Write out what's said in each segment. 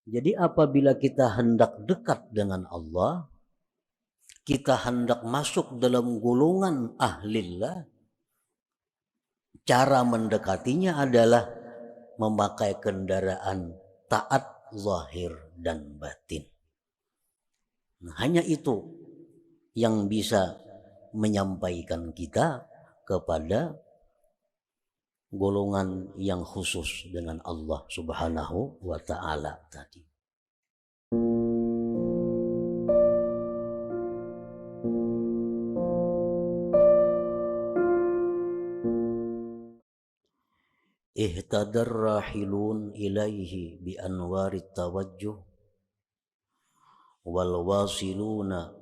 Jadi apabila kita hendak dekat dengan Allah, kita hendak masuk dalam golongan ahlillah, cara mendekatinya adalah memakai kendaraan taat zahir dan batin. Nah, hanya itu yang bisa menyampaikan kita kepada golongan yang khusus dengan Allah Subhanahu wa taala tadi. Ihtadar rahilun ilaihi bi anwarit tawajjuh wal wasiluna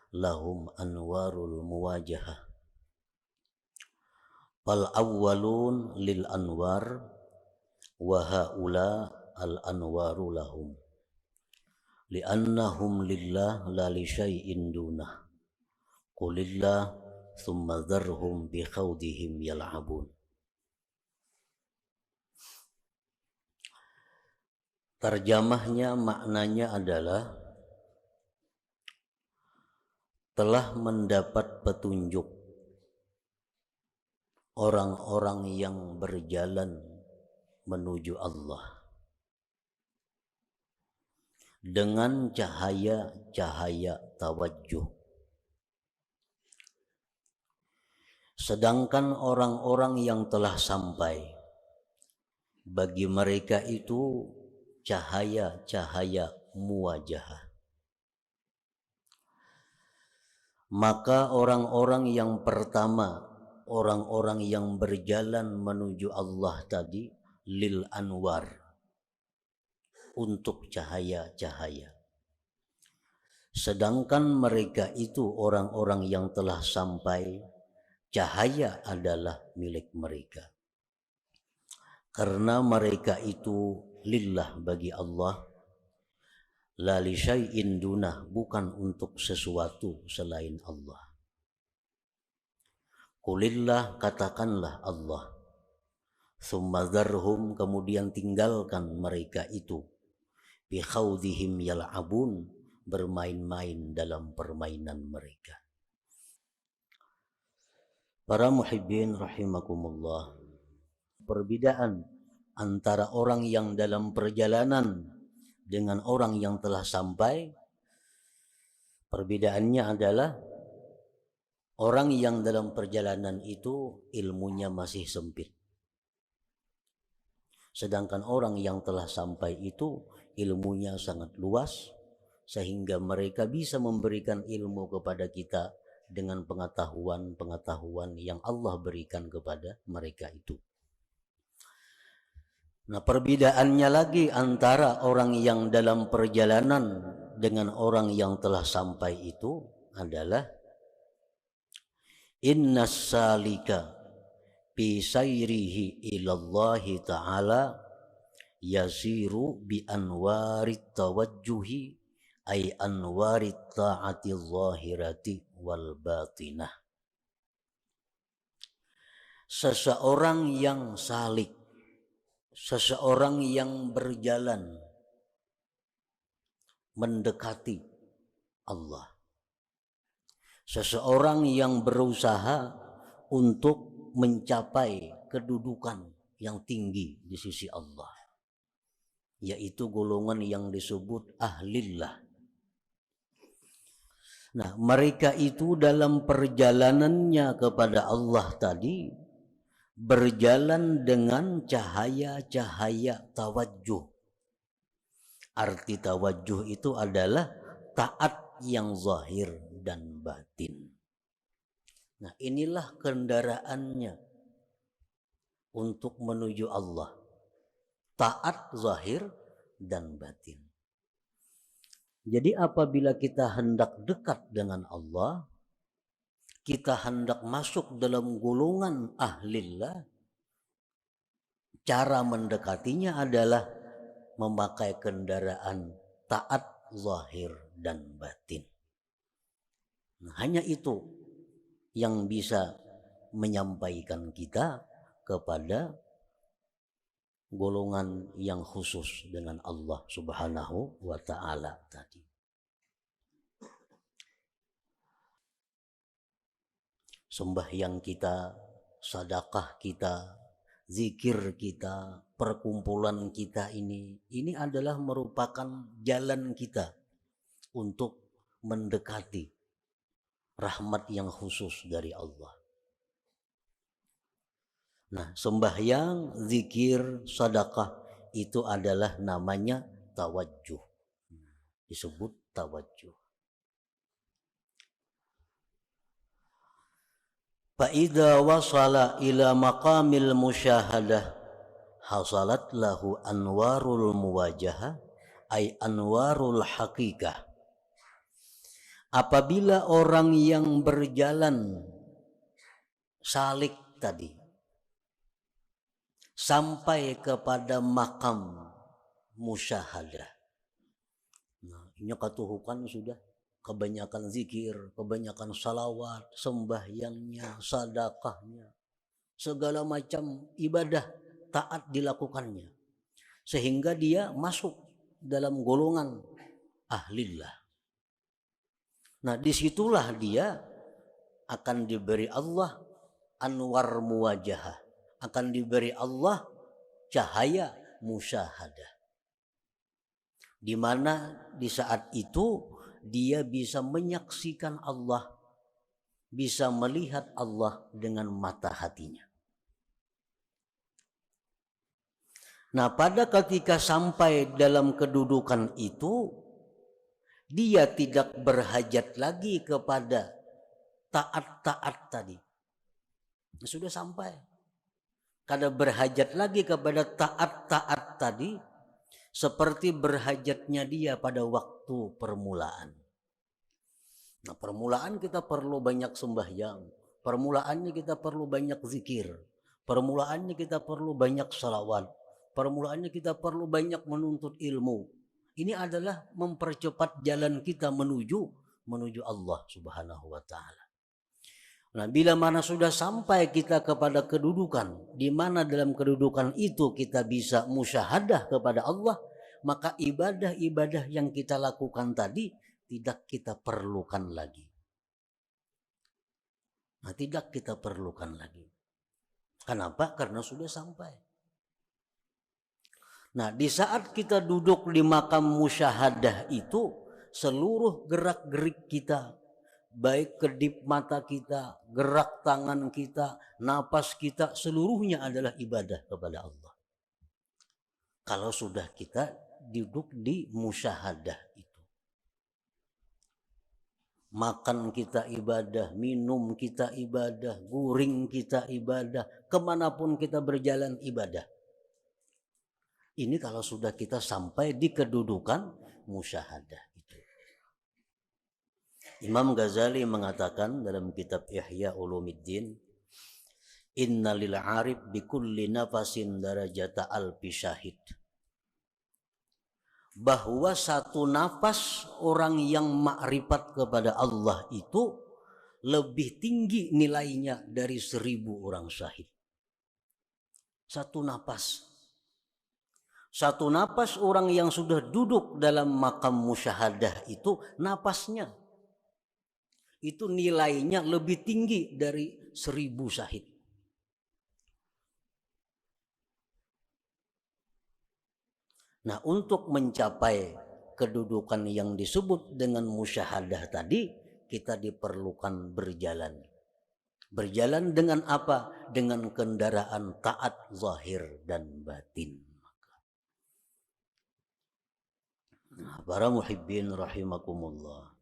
lahum anwarul muwajahah. Fal awwalun lil anwar wa haula al anwaru lahum li'annahum lillah la li syai'in dunah qulillah thumma dharhum bi khawdihim yal'abun. Terjemahnya, maknanya adalah telah mendapat petunjuk orang-orang yang berjalan menuju Allah dengan cahaya-cahaya tawajjuh. Sedangkan orang-orang yang telah sampai, bagi mereka itu cahaya-cahaya muwajahah. Maka orang-orang yang pertama, orang-orang yang berjalan menuju Allah tadi, lil anwar, untuk cahaya-cahaya. Sedangkan mereka itu orang-orang yang telah sampai, cahaya adalah milik mereka. Karena mereka itu lillah, bagi Allah, la li syai'in dunah, bukan untuk sesuatu selain Allah. Qulillah, katakanlah Allah, tsumma dzarhum, kemudian tinggalkan mereka itu, bi khawdihim yal'abun, bermain-main dalam permainan mereka. Para muhibbin rahimakumullah, perbedaan antara orang yang dalam perjalanan dengan orang yang telah sampai, perbedaannya adalah orang yang dalam perjalanan itu ilmunya masih sempit. Sedangkan orang yang telah sampai itu ilmunya sangat luas, sehingga mereka bisa memberikan ilmu kepada kita dengan pengetahuan-pengetahuan yang Allah berikan kepada mereka itu. Nah, perbedaannya lagi antara orang yang dalam perjalanan dengan orang yang telah sampai itu adalah innas salika bi sayrihi ilallahi ta'ala yasiru bi anwarit tawajjuhi ay anwarit ta'ati zahirati wal batinah. Seseorang yang salik, seseorang yang berjalan mendekati Allah, seseorang yang berusaha untuk mencapai kedudukan yang tinggi di sisi Allah, yaitu golongan yang disebut ahlillah. Nah, mereka itu dalam perjalanannya kepada Allah tadi berjalan dengan cahaya-cahaya tawajjuh. Arti tawajjuh itu adalah taat yang zahir dan batin. Nah, inilah kendaraannya untuk menuju Allah, taat zahir dan batin. Jadi apabila kita hendak dekat dengan Allah, kita hendak masuk dalam golongan ahlillah, cara mendekatinya adalah memakai kendaraan taat zahir dan batin. Nah, hanya itu yang bisa menyampaikan kita kepada golongan yang khusus dengan Allah Subhanahu wa ta'ala tadi. Sembahyang kita, sedekah kita, zikir kita, perkumpulan kita ini adalah merupakan jalan kita untuk mendekati rahmat yang khusus dari Allah. Nah, sembahyang, zikir, sedekah itu adalah namanya tawajjuh. Disebut tawajjuh. Fa'idha wasala ila maqamil musyahadah hasalat lahu anwarul muwajahah ay anwarul haqiqah. Apabila orang yang berjalan salik tadi sampai kepada makam musyahadah. Nah, ini katuhukan sudah. Kebanyakan zikir, kebanyakan salawat, sembahyangnya, sedekahnya, segala macam ibadah taat dilakukannya, sehingga dia masuk dalam golongan ahlillah. Nah, disitulah dia akan diberi Allah anwar muwajahah, akan diberi Allah cahaya musyahadah, di mana di saat itu dia bisa menyaksikan Allah, bisa melihat Allah dengan mata hatinya. Nah, pada ketika sampai dalam kedudukan itu, dia tidak berhajat lagi kepada taat-taat tadi. Sudah sampai. Kada berhajat lagi kepada taat-taat tadi, seperti berhajatnya dia pada waktu permulaan. Nah, permulaan kita perlu banyak sembahyang, permulaannya kita perlu banyak zikir, permulaannya kita perlu banyak salawat, permulaannya kita perlu banyak menuntut ilmu. Ini adalah mempercepat jalan kita menuju Allah Subhanahu wa ta'ala. Nah, bila mana sudah sampai kita kepada kedudukan, di mana dalam kedudukan itu kita bisa musyahadah kepada Allah, maka ibadah-ibadah yang kita lakukan tadi tidak kita perlukan lagi. Nah, tidak kita perlukan lagi. Kenapa? Karena sudah sampai. Nah, di saat kita duduk di makam musyahadah itu, seluruh gerak-gerik kita, baik kedip mata kita, gerak tangan kita, napas kita, seluruhnya adalah ibadah kepada Allah. Kalau sudah kita duduk di musyahadah itu. Makan kita ibadah, minum kita ibadah, guring kita ibadah, kemanapun kita berjalan ibadah. Ini kalau sudah kita sampai di kedudukan musyahadah. Imam Ghazali mengatakan dalam kitab Ihya Ulumuddin, inna lil arif bi kulli nafasin darajata alfi syahid. Bahwa satu nafas orang yang makrifat kepada Allah itu lebih tinggi nilainya dari 1000 orang syahid. Satu nafas. Satu nafas orang yang sudah duduk dalam makam musyahadah itu, nafasnya itu nilainya lebih tinggi dari 1000 syahid. Nah, untuk mencapai kedudukan yang disebut dengan musyahadah tadi, kita diperlukan berjalan. Berjalan dengan apa? Dengan kendaraan taat zahir dan batin. Nah, para muhibbin rahimakumullah.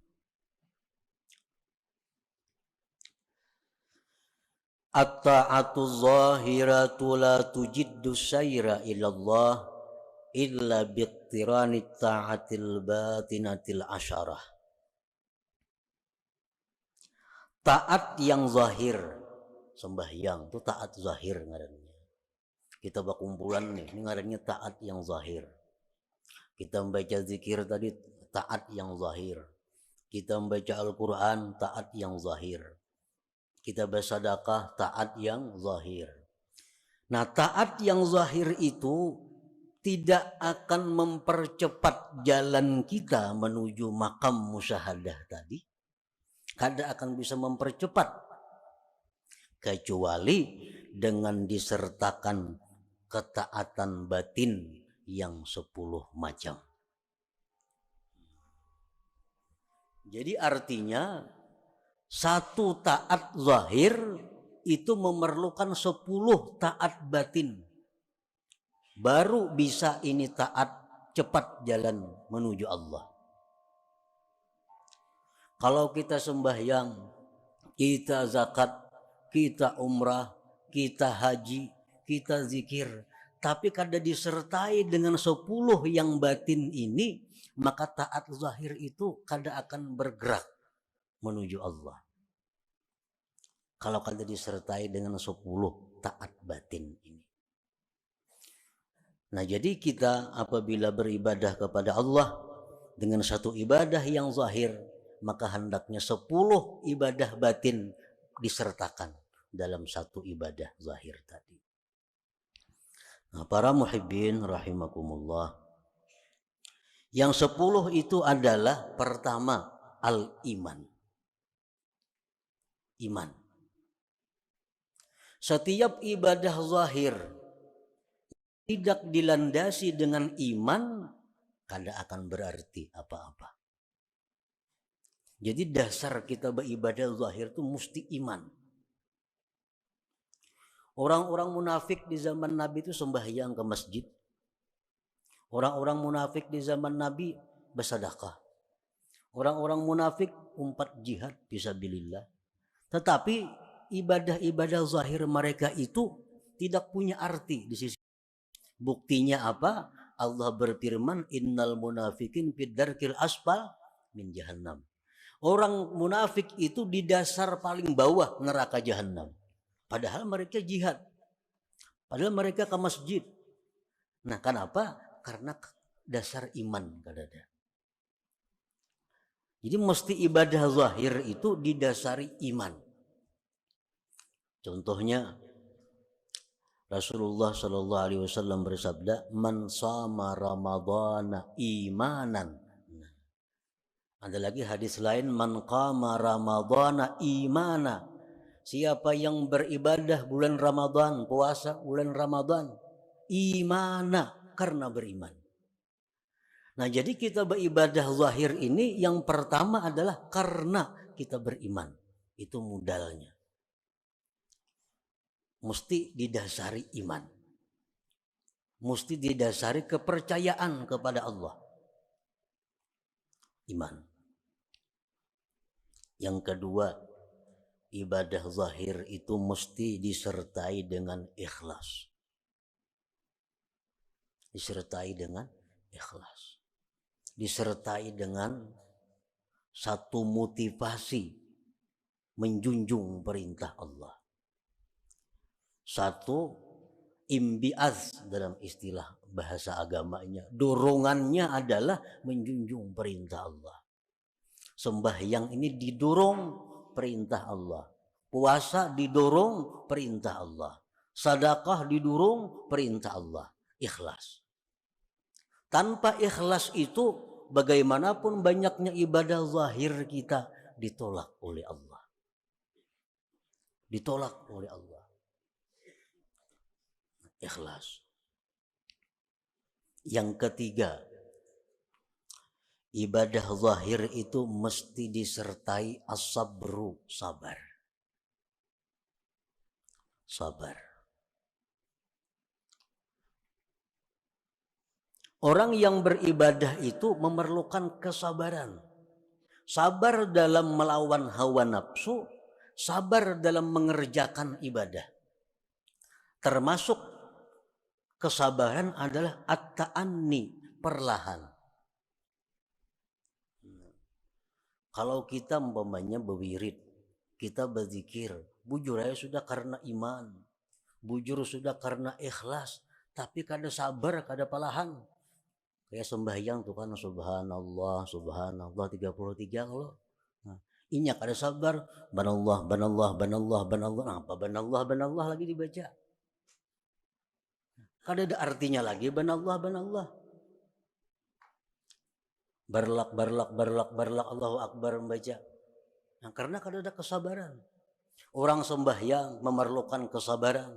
At-ta'atu zahiratu la tujiddu sayra ilallah illa biqtirani ta'atil batinatil asyarah. Taat yang zahir, sembahyang itu taat zahir ngarannya. Kita berkumpulan nih, ini ngarannya taat yang zahir. Kita membaca zikir tadi taat yang zahir. Kita membaca Al-Quran taat yang zahir. Kita bersedekah taat yang zahir. Nah, taat yang zahir itu tidak akan mempercepat jalan kita menuju makam musyahadah tadi. Kada akan bisa mempercepat kecuali dengan disertakan ketaatan batin yang 10 macam. Jadi artinya satu taat zahir itu memerlukan 10 taat batin. Baru bisa ini taat cepat jalan menuju Allah. Kalau kita sembahyang, kita zakat, kita umrah, kita haji, kita zikir, tapi kada disertai dengan 10 yang batin ini, maka taat zahir itu kada akan bergerak menuju Allah. Kalau kada disertai dengan 10 taat batin ini. Nah, jadi kita apabila beribadah kepada Allah dengan satu ibadah yang zahir, maka hendaknya 10 ibadah batin disertakan dalam satu ibadah zahir tadi. Nah, para muhibbin rahimakumullah, yang 10 itu adalah pertama al-iman. Iman. Setiap ibadah zahir tidak dilandasi dengan iman, kada akan berarti apa-apa. Jadi dasar kita beribadah zahir itu mesti iman. Orang-orang munafik di zaman Nabi itu sembahyang ke masjid. Orang-orang munafik di zaman Nabi bersedekah. Orang-orang munafik umpat jihad fisabilillah. Tetapi ibadah-ibadah zahir mereka itu tidak punya arti di sisi. Buktinya apa? Allah berfirman, innal munafikin fid darkil asfal min jahannam. Orang munafik itu di dasar paling bawah neraka jahannam. Padahal mereka jihad. Padahal mereka ke masjid. Nah, kenapa? Karena dasar iman kadada. Jadi mesti ibadah zahir itu didasari iman. Contohnya Rasulullah Shallallahu Alaihi Wasallam bersabda, "Man sama Ramadhana imanan." Nah, ada lagi hadis lain, "Man qama Ramadhana imana." Siapa yang beribadah bulan Ramadan, puasa bulan Ramadan, imana, karena beriman. Nah, jadi kita beribadah zahir ini yang pertama adalah karena kita beriman. Itu modalnya. Mesti didasari iman. Mesti didasari kepercayaan kepada Allah. Iman. Yang kedua, ibadah zahir itu mesti disertai dengan ikhlas. Disertai dengan ikhlas. Disertai dengan satu motivasi menjunjung perintah Allah. Satu, imbiaz dalam istilah bahasa agamanya. Dorongannya adalah menjunjung perintah Allah. Sembahyang ini didorong perintah Allah. Puasa didorong perintah Allah. Sedekah didorong perintah Allah. Ikhlas. Tanpa ikhlas itu, bagaimanapun banyaknya ibadah zahir kita ditolak oleh Allah. Ditolak oleh Allah. Ikhlas. Yang ketiga, ibadah zahir itu mesti disertai as-sabru, sabar. Sabar. Orang yang beribadah itu memerlukan kesabaran. Sabar dalam melawan hawa nafsu, sabar dalam mengerjakan ibadah. Termasuk kesabaran adalah at-ta'anni, perlahan. Kalau kita umpamanya berwirid, kita berzikir, bujur aja sudah karena iman, bujur sudah karena ikhlas, tapi kada sabar, kada perlahan. Kayak sembahyang tuh kan, subhanallah, subhanallah 33 kalau. Nah, ini kada sabar, banallah, banallah, banallah, banallah. Nah, apa banallah, banallah lagi dibaca? Kada ada artinya lagi banallah banallah. Barlak barlak barlak barlak Allahu Akbar membaca. Nah, karena kada ada kesabaran. Orang sembahyang memerlukan kesabaran.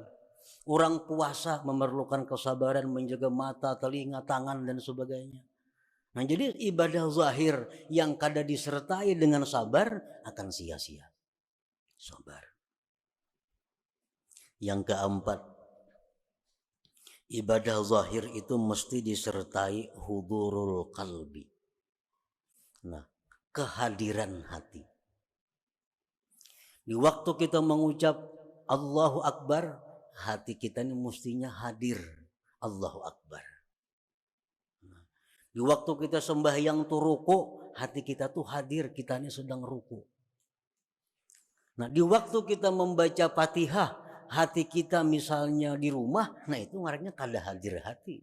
Orang puasa memerlukan kesabaran menjaga mata, telinga, tangan dan sebagainya. Nah, jadi ibadah zahir yang kada disertai dengan sabar akan sia-sia. Sabar. Yang keempat, ibadah zahir itu mesti disertai hudurul qalbi. Nah, kehadiran hati. Di waktu kita mengucap Allahu Akbar, hati kita ini mestinya hadir. Allahu Akbar. Nah, di waktu kita sembahyang tuh ruku, hati kita tuh hadir, kita ini sedang ruku. Nah, di waktu kita membaca Fatihah, hati kita misalnya di rumah, nah itu ngarannya kada hadir hati.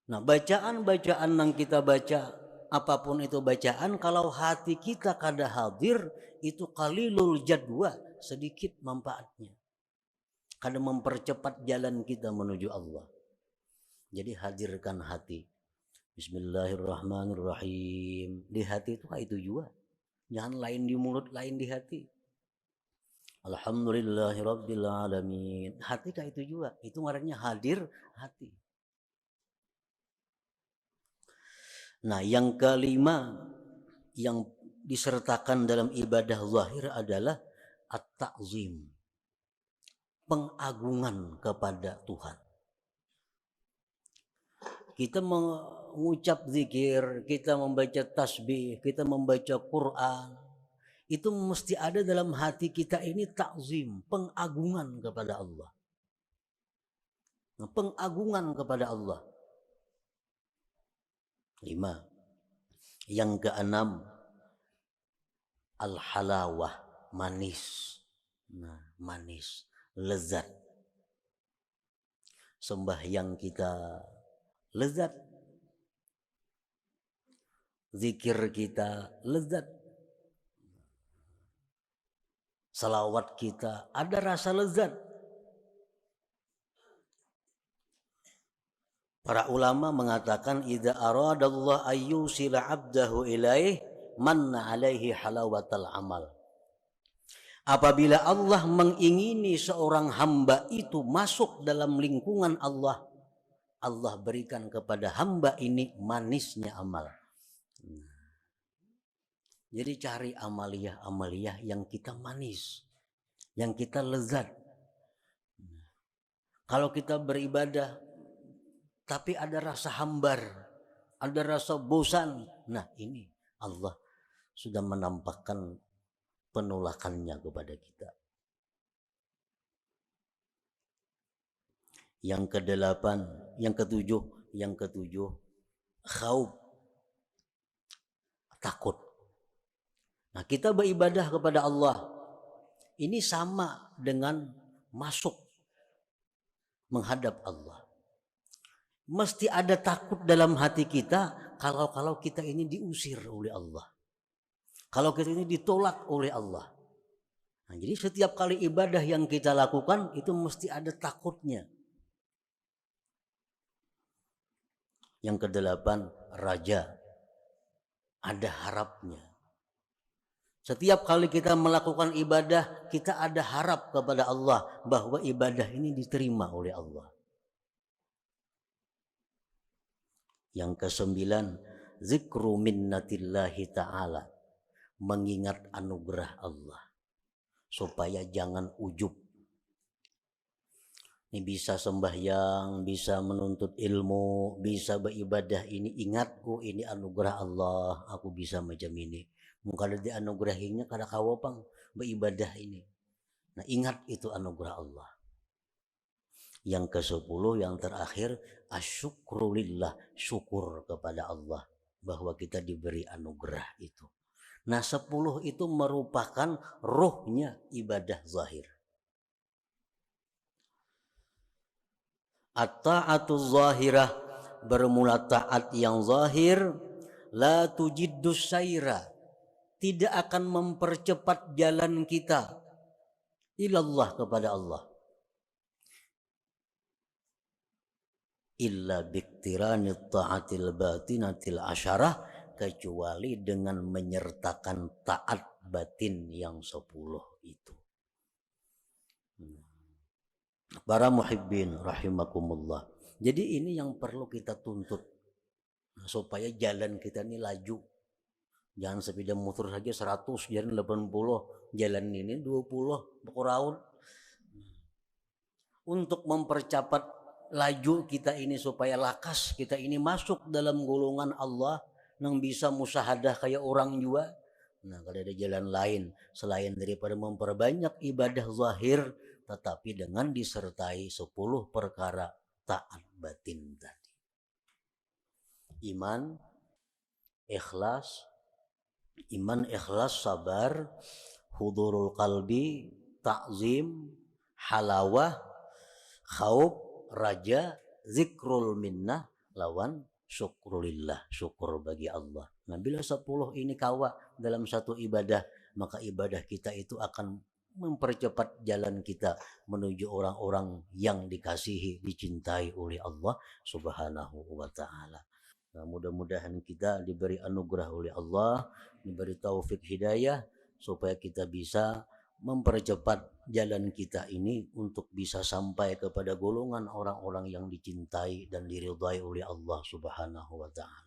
Nah, bacaan-bacaan yang kita baca, apapun itu bacaan, kalau hati kita kada hadir, itu qalilul jadwa, sedikit manfaatnya. Kada mempercepat jalan kita menuju Allah. Jadi hadirkan hati. Bismillahirrahmanirrahim. Di hati itu juga. Jangan lain di mulut, lain di hati. Alhamdulillahirrabbilalamin. Hati itu juga. Itu ngarannya hadir hati. Nah, yang kelima yang disertakan dalam ibadah zahir adalah at-ta'zim. Pengagungan kepada Tuhan. Kita mengucap zikir, kita membaca tasbih, kita membaca Quran. Itu mesti ada dalam hati kita ini ta'zim, pengagungan kepada Allah. Nah, pengagungan kepada Allah. 5. Yang keenam, al-halawah, manis. Nah, manis, lezat. Sembahyang kita lezat. Zikir kita lezat. Salawat kita ada rasa lezat. Para ulama mengatakan idza aradallahu ayyusila 'abdahu ilaih manna 'alaihi halawatal amal. Apabila Allah mengingini seorang hamba itu masuk dalam lingkungan Allah, Allah berikan kepada hamba ini manisnya amal. Jadi cari amaliyah yang kita manis, yang kita lezat. Kalau kita beribadah tapi ada rasa hambar, ada rasa bosan. Nah, ini Allah sudah menampakkan penolakannya kepada kita. Yang kedelapan, yang ketujuh, khauf, takut. Nah, kita beribadah kepada Allah. Ini sama dengan masuk menghadap Allah. Mesti ada takut dalam hati kita kalau kita ini diusir oleh Allah. Kalau kita ini ditolak oleh Allah. Nah, jadi setiap kali ibadah yang kita lakukan itu mesti ada takutnya. Yang kedelapan, raja. Ada harapnya. Setiap kali kita melakukan ibadah, kita ada harap kepada Allah bahwa ibadah ini diterima oleh Allah. Yang kesembilan, zikru minnatillahi ta'ala. Mengingat anugerah Allah. Supaya jangan ujub. Ini bisa sembahyang, bisa menuntut ilmu, bisa beribadah ini. Ingat, oh ini anugerah Allah, aku bisa macam ini. Mungkin ada dianugerahinya kada kawapang beribadah ini. Nah, ingat itu anugerah Allah. Yang ke-10, yang terakhir, asyukrulillah, syukur kepada Allah bahwa kita diberi anugerah itu. Nah, 10 itu merupakan ruhnya ibadah zahir. At-ta'atu zahirah, bermula taat yang zahir, la tujiddus saira, tidak akan mempercepat jalan kita ilallah kepada Allah. illa biktirani ta'atil batinatil asyarah, kecuali dengan menyertakan taat batin yang 10 itu. Para muhibbin rahimakumullah. Jadi ini yang perlu kita tuntut supaya jalan kita ini laju. Jangan sepeda motor saja 100, jalan 80, jalan ini 20 berkurang. Untuk mempercepat laju kita ini supaya lakas kita ini masuk dalam golongan Allah yang bisa musahadah kayak orang juga. Nah, kalau ada jalan lain selain daripada memperbanyak ibadah zahir, tetapi dengan disertai 10 perkara taat batin tadi. Iman, ikhlas, sabar, hudurul qalbi, ta'zim, halawah, khauf, raja, zikrul minnah, lawan syukrulillah, syukur bagi Allah. Nah, bila 10 ini kawa dalam satu ibadah, maka ibadah kita itu akan mempercepat jalan kita menuju orang-orang yang dikasihi, dicintai oleh Allah Subhanahu wa taala. Nah, mudah-mudahan kita diberi anugerah oleh Allah, diberi taufik hidayah supaya kita bisa mempercepat jalan kita ini untuk bisa sampai kepada golongan orang-orang yang dicintai dan diridhai oleh Allah Subhanahu wa taala.